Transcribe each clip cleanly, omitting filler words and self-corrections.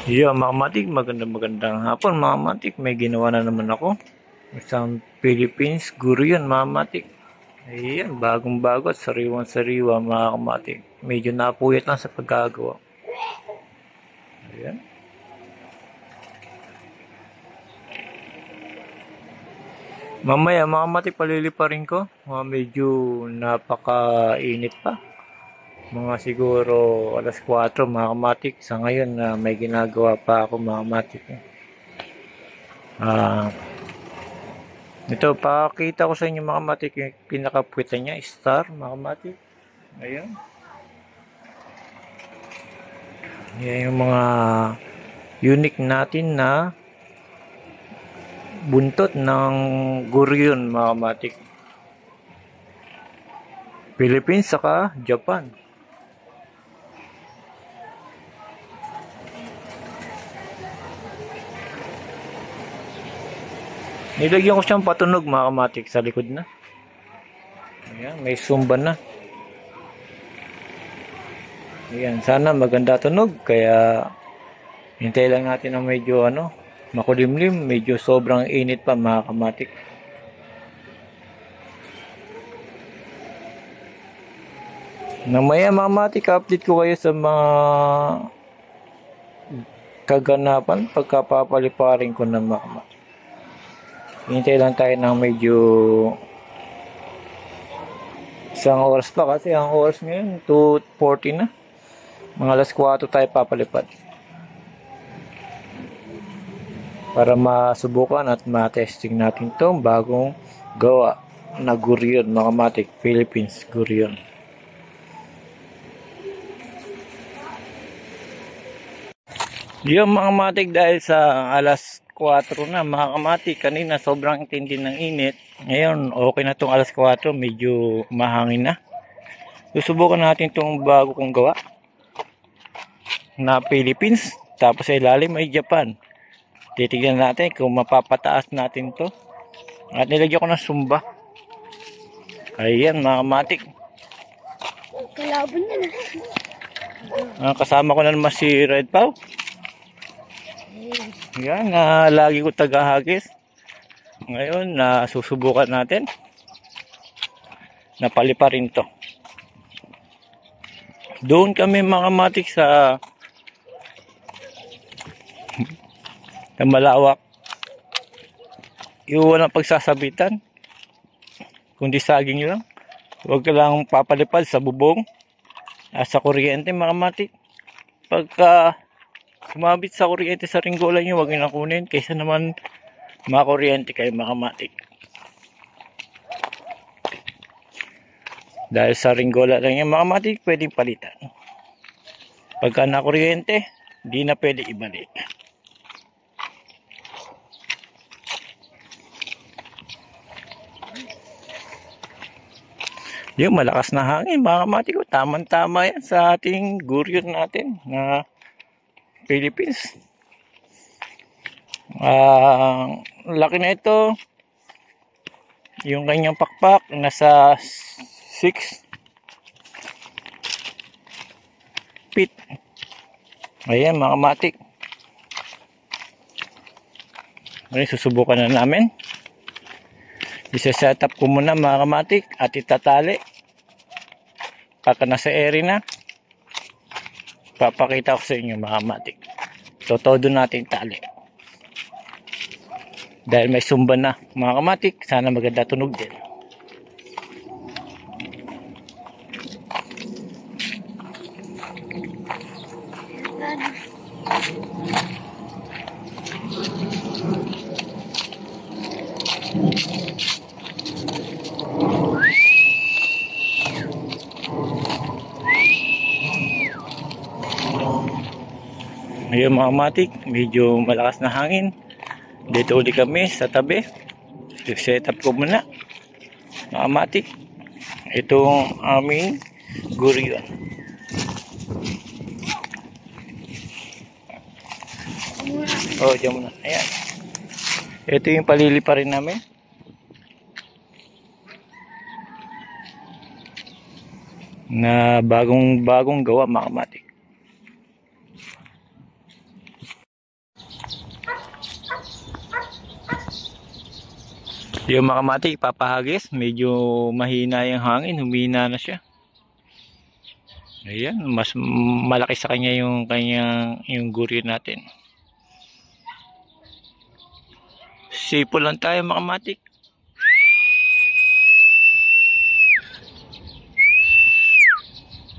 Yeah, mga matik, magandang hapon mga matik. May ginawa na naman ako. Isang Philippines guru yun mga matik. Ayan, bagong bago at sariwang-sariwa mga kamatik. Medyo napuyat lang sa pagkagawa. Ayan. Mamaya mga matik paliliparin ko. Medyo napakainit pa. Mga siguro alas 4 mga kamatik. Sa ngayon na may ginagawa pa ako mga kamatik. Ito, pakita ko sa inyo mga kamatik yung pinakapuwita niya, star mga kamatik. Ayan. Yan yung mga unique natin na buntot ng guryon mga kamatik. Philippines saka Japan. Nilagyan ko siyang patunog mga kamatik sa likod na. Ayan, may sumba na. Ayan, sana maganda tunog. Kaya hintay lang natin na medyo makulimlim. Medyo sobrang init pa mga kamatik. Namaya mga kamatik, update ko kayo sa mga kaganapan pagkapapaliparin ko ng mga kamatik. Hintay lang tayo ng medyo isang oras pa kasi ang oras ngayon 2:40 na. Mga alas 4 tayo papalipad. Para masubukan at ma-testing natin itong bagong gawa na guryon mga kamatik. Philippines guryon. Yung mga kamatik, dahil sa alas 4 na mga kamatik, kanina sobrang tindi ng init. Ngayon okay na itong alas 4, medyo mahangin na. Susubukan natin itong bago kong gawa na Philippines, tapos sa ilalim ay Japan. Titignan natin kung mapapataas natin to. At nilagyan ko ng sumba. Ayan mga kamatik. Kalaban na. Kasama ko na naman si Red Pau. Yan, lagi ko tagahagis. Ngayon, susubukan natin. Napalipa rin to. Doon kami mga kamatik sa malawak. Yung walang pagsasabitan. Kundi saging lang. Huwag ka lang papalipad sa bubong. Sa kuryente mga kamatik. Pagka sumabit sa kuryente sa ringgola nyo, huwag nyo na kunin. Kaysa naman makakuryente kayo mga kamatik. Dahil sa ringgola lang yung mga kamatik, pwedeng palitan. Pagka nakuryente, di na pwede ibalik. Yung malakas na hangin mga kamatik, tamang-tama yan sa ating guryon natin na Philippines. Laki na ito. Yung kanyang pakpak nasa 6 feet. Ayan mga kamatik. Ngayon susubukan na namin. Isa-set up ko muna mga kamatik at itatali. Pagka nasa area na, papakita ko sa inyo mga kamatik. So todo natin tali. Dahil may sumba na mga kamatik, sana maganda tunog din. Ngayon mga kamatik, medyo malakas na hangin. Dito ulit kami sa tabi. Set up ko muna mga kamatik. Itong aming guryon. Diyan muna. Ayan. Ito yung paliliparin namin. Na bagong gawa mga kamatik. Yung mga kamatik, papahagis. Medyo mahina yung hangin. Humina na siya. Ayan, mas malaki sa kanya yung yung guryo natin. Sipo lang tayo mga kamatik.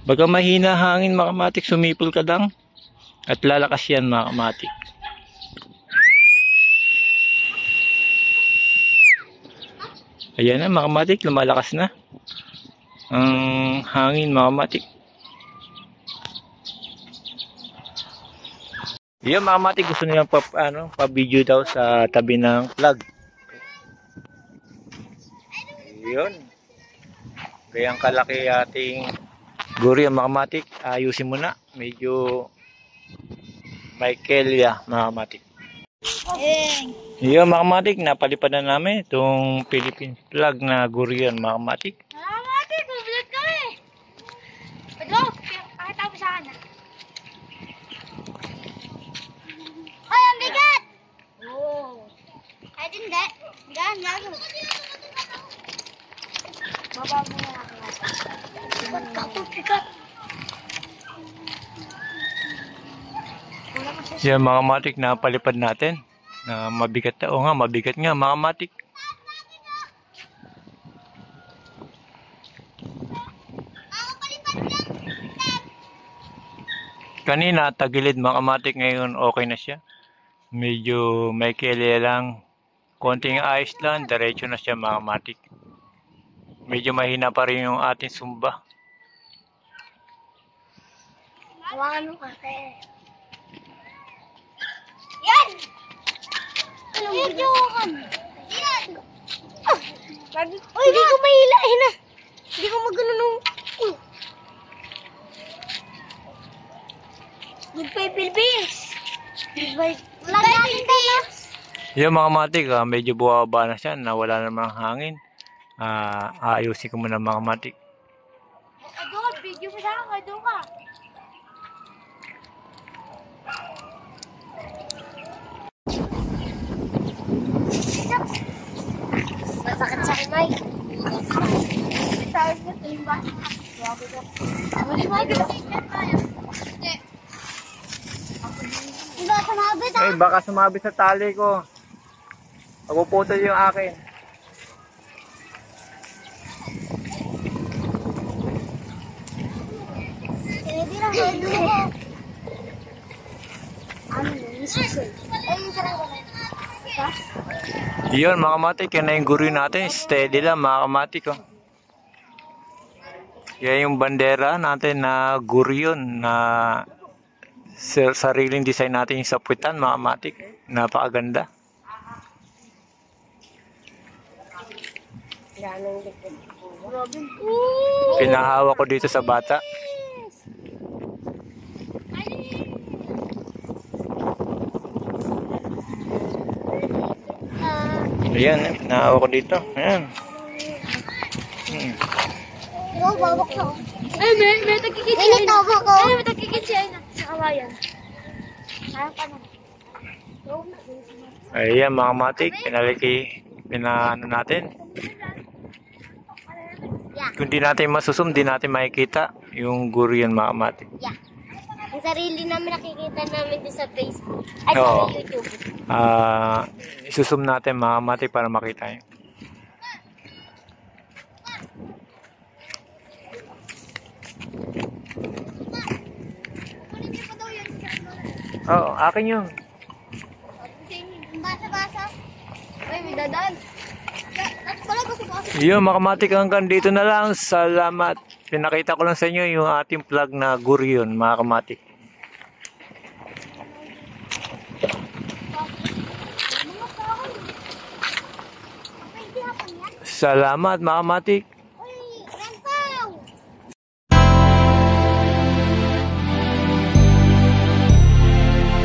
Baga mahina hangin mga kamatik, sumipol ka lang. At lalakas yan mga kamatik. Ayan na mga kamatik, lumalakas na ang hangin mga kamatik. Yan mga kamatik, gusto nilang pa-video daw sa tabi ng plug. Yun. Gayang kalaki ating guryo mga kamatik. Ayusin mo na. Medyo may kelya mga kamatik. Yun mga kamatik, napalipad na namin itong Philippine flag na guryo mga kamatik. Mga kamatik, mabilat kami. Ado, pakita mo sa akin. Ay, ang bigat! Oo. Ay, hindi. Bigaan, gago. Baba mo na ako. Ba't ka po bigat? Yan mga kamatik, napalipad natin. Mabigat na. O nga, mabigat nga mga kamatik. Kanina, tagilid mga kamatik. Ngayon, okay na siya. Medyo may kelya lang. Konting ayos lang. Diretso na siya mga kamatik. Medyo mahina pa rin yung ating sumba. Hawakan mo kasi. Yan! Yan, hawakan. Yan! Hindi ko mahilahin na. Hindi ko magano. Goodbye, Pilbis! Wala natin tayo. Yung mga kamatik, medyo buwaba na siya. Nawala naman ang hangin. Aayusin ko muna mga kamatik. Ado, video mo sa akin. Ado ka. Masakit sa kimay. Tawag na timba. Diba sumabit Eh, baka sumabit sa tali ko. Pagpuputol yung akin. Hindi lang pwede mo. Ano yun? Isusun. Ay, yung sarang wala. Diba? Yun mga kamatik, yan na yung guryo natin. Steady lang mga kamatik. Oh. Yan yung bandera natin na guryo na sariling design natin yung sapwitan mga kamatik. Napakaganda. Pinahawa ko dito sa bata. Ayan, pinahawa ko dito. Ayan. Ikaw, babak na. Ay, may tagkikitsi. Ay, natawa ko. Ay, may tagkikitsi. Ay, sa kawayan. Harap ka na. Ayan mga kamatik, pinaano natin. Yeah. Kung di natin masusum, di natin makikita yung guryo mga kamatik. Yeah. Ang sarili namin nakikita namin din sa Facebook. Ay, Oo. sa YouTube. Isusum natin mga kamatik para makita nyo. Oo, akin yun. Basa-basa. Ay, may dadaan. Wala basa-basa. Yun mga kamatik, hanggang dito na lang. Salamat. Pinakita ko lang sa inyo yung ating plug na guryo mga kamatik. Salamat mga kamatik.